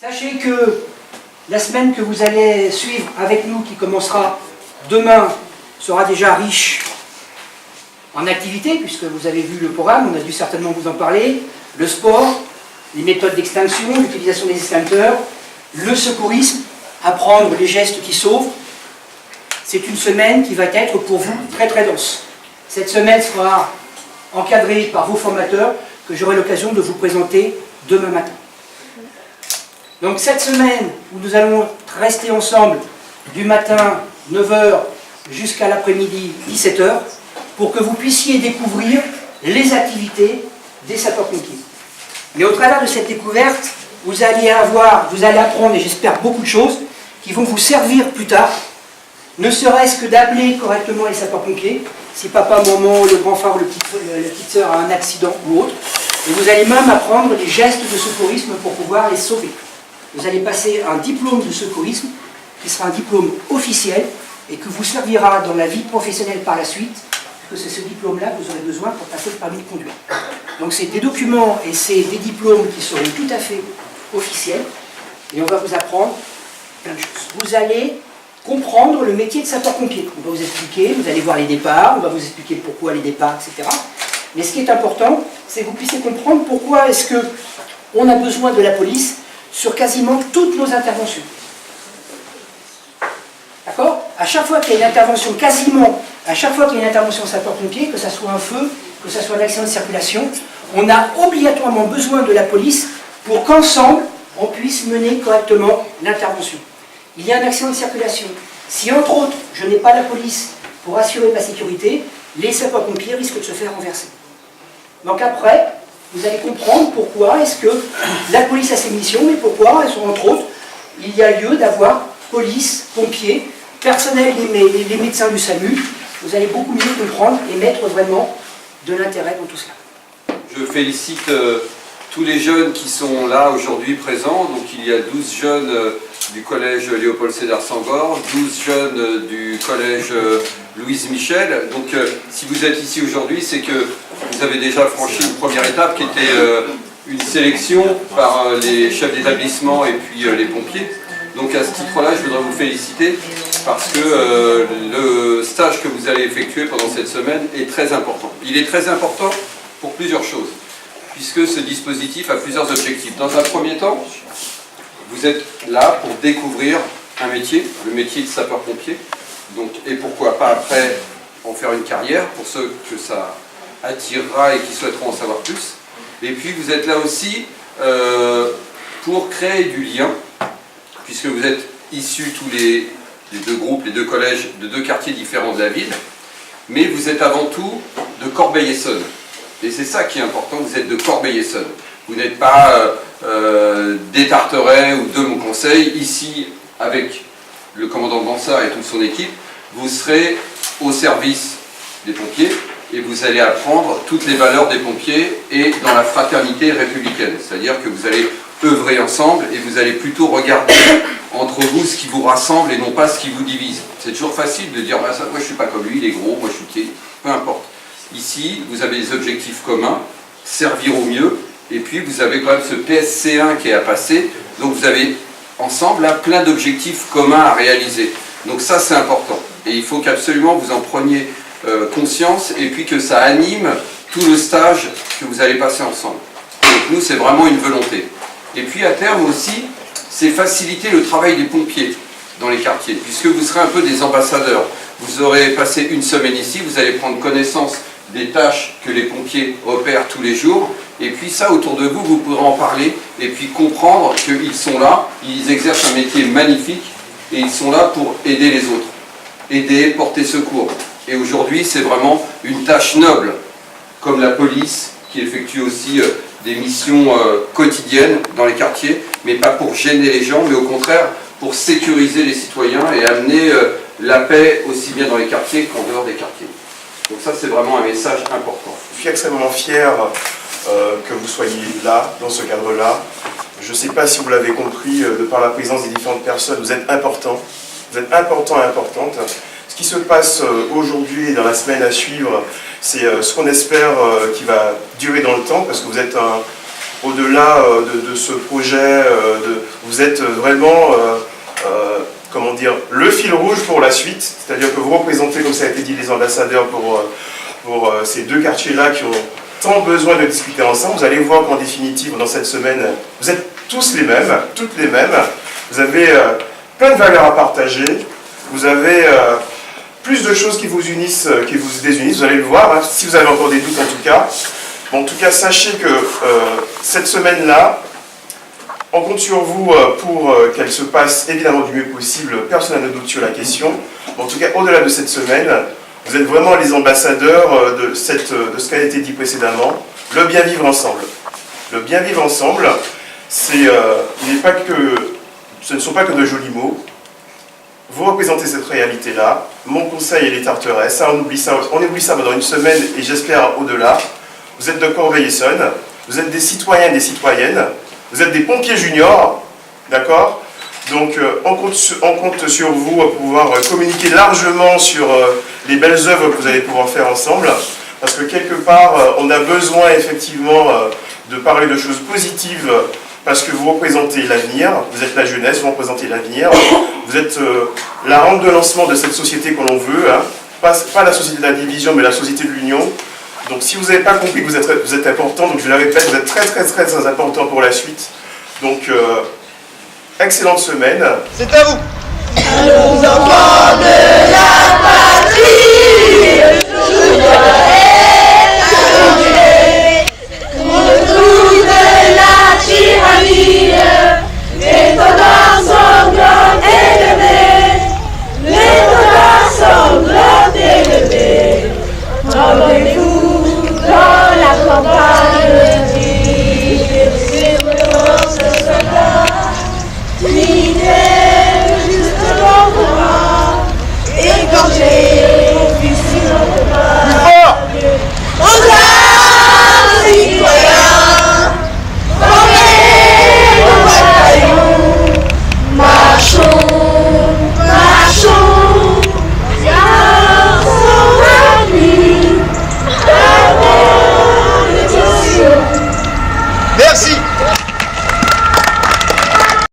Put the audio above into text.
Sachez que la semaine que vous allez suivre avec nous, qui commencera demain, sera déjà riche en activités, puisque vous avez vu le programme, on a dû certainement vous en parler, le sport, les méthodes d'extinction, l'utilisation des extincteurs, le secourisme, apprendre les gestes qui sauvent. C'est une semaine qui va être pour vous très très dense. Cette semaine sera encadrée par vos formateurs que j'aurai l'occasion de vous présenter demain matin. Donc cette semaine où nous allons rester ensemble du matin 9h jusqu'à l'après-midi 17h pour que vous puissiez découvrir les activités des sapeurs-pompiers. Mais au travers de cette découverte, vous allez apprendre, et j'espère beaucoup de choses, qui vont vous servir plus tard, ne serait-ce que d'appeler correctement les sapeurs-pompiers, si papa, maman, le grand frère ou la petite sœur a un accident ou autre. Et vous allez même apprendre les gestes de secourisme pour pouvoir les sauver. Vous allez passer un diplôme de secourisme, qui sera un diplôme officiel, et que vous servira dans la vie professionnelle par la suite, puisque c'est ce diplôme-là que vous aurez besoin pour passer le permis de conduire. Donc c'est des documents et c'est des diplômes qui seront tout à fait officiels, et on va vous apprendre plein de choses. Vous allez comprendre le métier de sapeur-pompier. On va vous expliquer, vous allez voir les départs, on va vous expliquer pourquoi les départs, etc. Mais ce qui est important, c'est que vous puissiez comprendre pourquoi est-ce qu'on a besoin de la police sur quasiment toutes nos interventions. D'accord? À chaque fois qu'il y a une intervention, quasiment, à chaque fois qu'il y a une intervention sapeur-pompier, que ce soit un feu, que ce soit un accident de circulation, on a obligatoirement besoin de la police pour qu'ensemble, on puisse mener correctement l'intervention. Il y a un accident de circulation. Si, entre autres, je n'ai pas la police pour assurer ma sécurité, les sapeurs-pompiers risquent de se faire renverser. Donc après, vous allez comprendre pourquoi est-ce que la police a ses missions, mais pourquoi, entre autres, il y a lieu d'avoir police, pompiers, personnel, les médecins du SAMU. Vous allez beaucoup mieux comprendre et mettre vraiment de l'intérêt dans tout cela. Je félicite tous les jeunes qui sont là aujourd'hui présents. Donc il y a 12 jeunes du collège Léopold Sédar Senghor, 12 jeunes du collège Louise Michel. Donc si vous êtes ici aujourd'hui, c'est que vous avez déjà franchi une première étape qui était une sélection par les chefs d'établissement et puis les pompiers. Donc à ce titre-là, je voudrais vous féliciter parce que le stage que vous allez effectuer pendant cette semaine est très important. Il est très important pour plusieurs choses, puisque ce dispositif a plusieurs objectifs. Dans un premier temps, vous êtes là pour découvrir un métier, le métier de sapeur-pompier, donc, et pourquoi pas après en faire une carrière, pour ceux que ça attirera et qui souhaiteront en savoir plus. Et puis vous êtes là aussi pour créer du lien, puisque vous êtes issus tous les deux groupes, les deux collèges de deux quartiers différents de la ville, mais vous êtes avant tout de Corbeil-Essonnes. Et c'est ça qui est important, vous êtes de Corbeil-Essonnes. Vous n'êtes pas d'Étarteret ou de Mauconseil. Ici, avec le commandant Bansard et toute son équipe, vous serez au service des pompiers et vous allez apprendre toutes les valeurs des pompiers et dans la fraternité républicaine. C'est-à-dire que vous allez œuvrer ensemble et vous allez plutôt regarder entre vous ce qui vous rassemble et non pas ce qui vous divise. C'est toujours facile de dire bah, ça, moi je suis pas comme lui, il est gros, moi je suis petit, peu importe. Ici, vous avez des objectifs communs, servir au mieux, et puis vous avez quand même ce PSC1 qui est à passer, donc vous avez ensemble là, plein d'objectifs communs à réaliser. Donc ça c'est important, et il faut qu'absolument vous en preniez conscience, et puis que ça anime tout le stage que vous allez passer ensemble. Donc nous c'est vraiment une volonté. Et puis à terme aussi, c'est faciliter le travail des pompiers dans les quartiers, puisque vous serez un peu des ambassadeurs. Vous aurez passé une semaine ici, vous allez prendre connaissance des tâches que les pompiers opèrent tous les jours, et puis ça, autour de vous, vous pourrez en parler, et puis comprendre qu'ils sont là, ils exercent un métier magnifique, et ils sont là pour aider les autres, aider, porter secours. Et aujourd'hui, c'est vraiment une tâche noble, comme la police, qui effectue aussi des missions quotidiennes dans les quartiers, mais pas pour gêner les gens, mais au contraire, pour sécuriser les citoyens et amener la paix aussi bien dans les quartiers qu'en dehors des quartiers. Donc ça, c'est vraiment un message important. Je suis extrêmement fier que vous soyez là, dans ce cadre-là. Je ne sais pas si vous l'avez compris, de par la présence des différentes personnes, vous êtes importants. Vous êtes importants et importantes. Ce qui se passe aujourd'hui et dans la semaine à suivre, c'est ce qu'on espère qui va durer dans le temps, parce que vous êtes au-delà de ce projet, vous êtes vraiment, comment dire, le fil rouge pour la suite, c'est-à-dire que vous représentez, comme ça a été dit, les ambassadeurs pour ces deux quartiers-là qui ont tant besoin de discuter ensemble. Vous allez voir qu'en définitive, dans cette semaine, vous êtes tous les mêmes, toutes les mêmes, vous avez plein de valeurs à partager, vous avez plus de choses qui vous unissent, qui vous désunissent, vous allez le voir, hein, si vous avez encore des doutes en tout cas. Bon, en tout cas, sachez que cette semaine-là, on compte sur vous pour qu'elle se passe évidemment du mieux possible, personne n'a de doute sur la question. Bon, en tout cas, au-delà de cette semaine, vous êtes vraiment les ambassadeurs de ce qui a été dit précédemment, le bien vivre ensemble. Le bien vivre ensemble, ce ne sont pas que de jolis mots. Vous représentez cette réalité-là. Mon conseil, elle est tarteresse. Ça, on oublie ça pendant une semaine et j'espère au-delà. Vous êtes de Corbeil-Essonnes, vous êtes des citoyens et des citoyennes, vous êtes des pompiers juniors, d'accord? Donc on compte sur vous pour pouvoir communiquer largement sur les belles œuvres que vous allez pouvoir faire ensemble, parce que quelque part, on a besoin effectivement de parler de choses positives, parce que vous représentez l'avenir, vous êtes la jeunesse, vous représentez l'avenir, vous êtes la rampe de lancement de cette société que l'on veut, hein. Pas la société de la division, mais la société de l'union. Donc si vous n'avez pas compris que vous êtes important, donc je le répète, vous êtes très très très très important pour la suite. Donc excellente semaine. C'est à vous. Allons enfants.